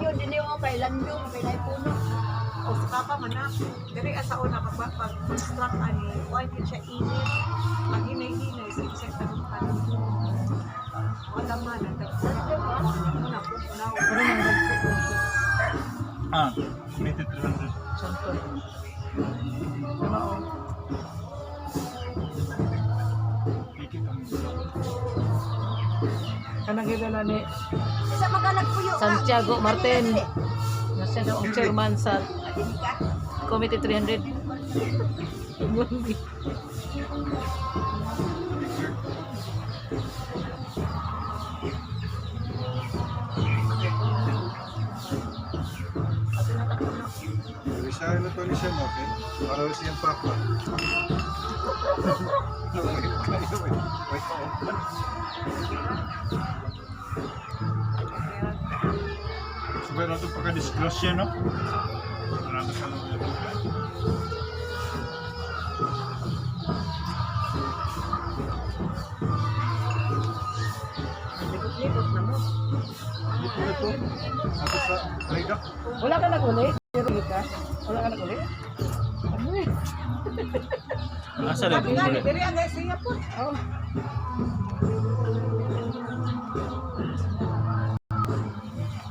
Puno din yung kay Landong, kay Puno. O sa kapa man na. Diri asa una pag-construct ani, why din siya init. Pag hinay-hinay sa isang tanupan. Wala man ang una po unaw. Ah, 2300. Santo. Ikit ang Kanang gidala ni Isa magalag po yung Santiago Martin. Na siya daw ang chairman sa Committee 300. Bisa na to ni siya mo, okay? Para siyang papa. Sabay na ito pagka-disclose siya, no? Marami ka lang yung Likot-likot na mo. Dito na to. Ako sa Rega. Wala ka naguli? Pero ka? Wala ka naguli? Asa na Sabi nga ni, diri ang siya po. Oh.